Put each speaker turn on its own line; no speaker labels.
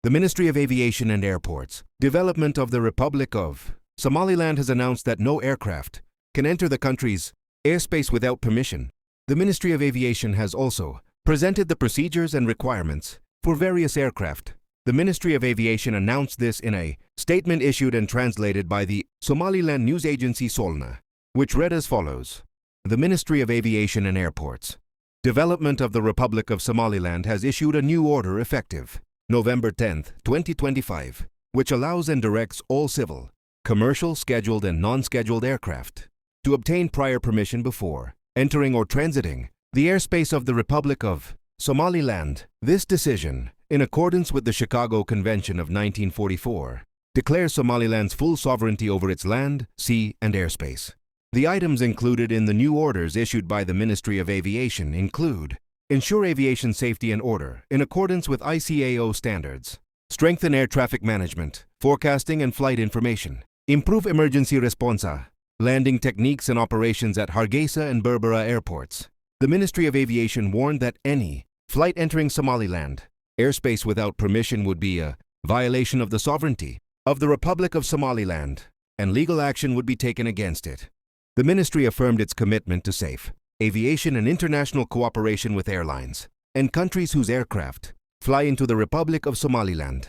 The Ministry of Aviation and Airports, Development of the Republic of Somaliland has announced that no aircraft can enter the country's airspace without permission. The Ministry of Aviation has also presented the procedures and requirements for various aircraft. The Ministry of Aviation announced this in a statement issued and translated by the Somaliland news agency Solna, which read as follows. The Ministry of Aviation and Airports, Development of the Republic of Somaliland has issued a new order effective November 10, 2025, which allows and directs all civil, commercial, scheduled and non-scheduled aircraft to obtain prior permission before entering or transiting the airspace of the Republic of Somaliland. This decision, in accordance with the Chicago Convention of 1944, declares Somaliland's full sovereignty over its land, sea, and airspace. The items included in the new orders issued by the Ministry of Aviation include ensure aviation safety and order in accordance with ICAO standards, strengthen air traffic management, forecasting and flight information, improve emergency response, landing techniques and operations at Hargeisa and Berbera airports. The Ministry of Aviation warned that any flight entering Somaliland airspace without permission would be a violation of the sovereignty of the Republic of Somaliland, and legal action would be taken against it. The ministry affirmed its commitment to safe aviation and international cooperation with airlines and countries whose aircraft fly into the Republic of Somaliland.